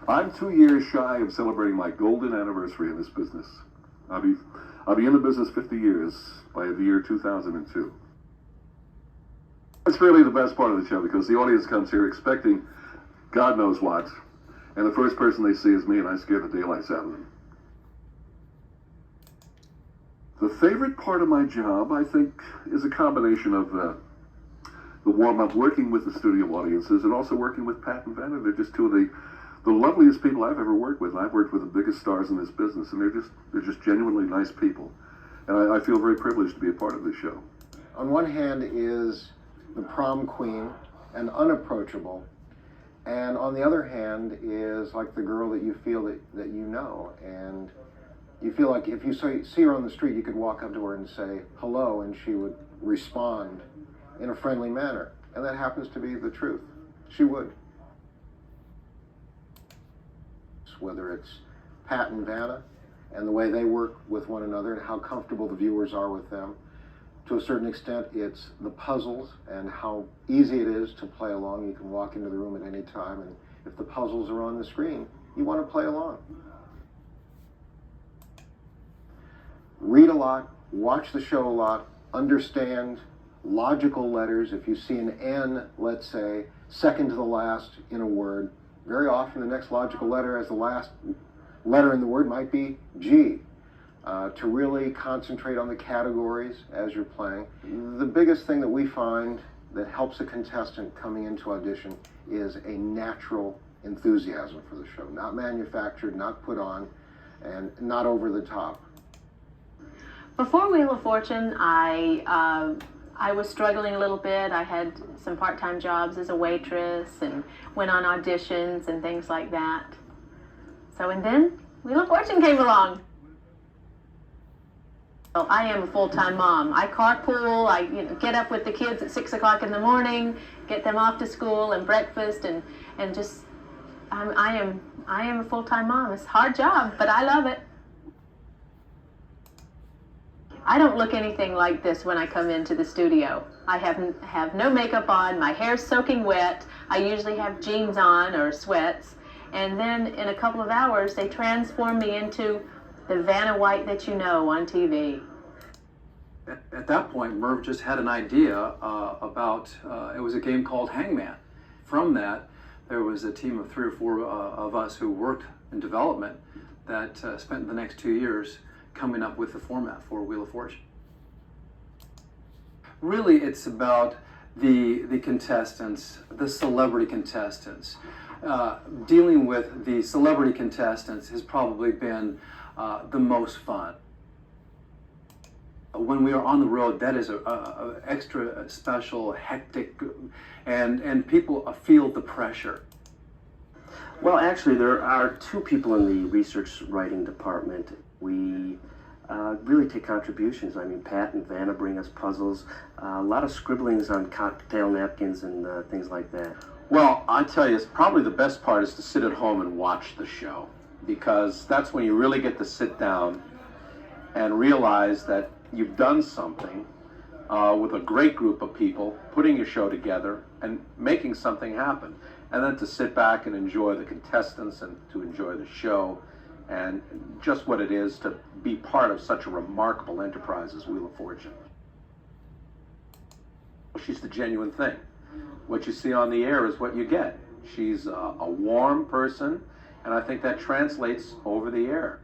I'm 2 years shy of celebrating my golden anniversary in this business. I'll be, I'll be in the business 50 years by the year 2002. That's really the best part of the show because the audience comes here expecting God knows what, and the first person they see is me, and I scare the daylights out of them. The favorite part of my job, I think, is a combination of the warm-up, working with the studio audiences, and also working with Pat and Vanna. They're just two of the loveliest people I've ever worked with. I've worked with the biggest stars in this business, and they're just genuinely nice people. And I feel very privileged to be a part of this show. On one hand is the prom queen and unapproachable, and on the other hand is like the girl that you feel that you know, and you feel like if you see her on the street, you could walk up to her and say hello, and she would respond in a friendly manner. And that happens to be the truth. She would. Whether it's Pat and Vanna and the way they work with one another and how comfortable the viewers are with them. To a certain extent, it's the puzzles and how easy it is to play along. You can walk into the room at any time, and if the puzzles are on the screen, you want to play along. Read a lot, watch the show a lot, understand logical letters. If you see an N, let's say, second to the last in a word, very often the next logical letter as the last letter in the word might be G. To really concentrate on the categories as you're playing. The biggest thing that we find that helps a contestant coming into audition is a natural enthusiasm for the show. Not manufactured, not put on, and not over the top. Before Wheel of Fortune, I was struggling a little bit. I had some part-time jobs as a waitress and went on auditions and things like that. And then Wheel of Fortune came along. Well, I am a full-time mom. I carpool. I get up with the kids at 6 o'clock in the morning, get them off to school and breakfast, and just I am a full-time mom. It's a hard job, but I love it. I don't look anything like this when I come into the studio. I have no makeup on, my hair's soaking wet, I usually have jeans on or sweats, and then in a couple of hours they transform me into the Vanna White that you know on TV. At that point, Merv just had an idea about, it was a game called Hangman. From that, there was a team of 3 or 4 of us who worked in development that spent the next 2 years coming up with the format for Wheel of Fortune. Really, it's about the contestants, the celebrity contestants. Dealing with the celebrity contestants has probably been the most fun. When we are on the road, that is a extra special, hectic, and people feel the pressure. Well, actually, there are 2 people in the research writing department. We really take contributions. I mean, Pat and Vanna bring us puzzles, a lot of scribblings on cocktail napkins and things like that. Well, I tell you, it's probably the best part is to sit at home and watch the show, because that's when you really get to sit down and realize that you've done something with a great group of people, putting your show together and making something happen. And then to sit back and enjoy the contestants and to enjoy the show and just what it is to be part of such a remarkable enterprise as Wheel of Fortune. She's the genuine thing. What you see on the air is what you get. She's a warm person, and I think that translates over the air.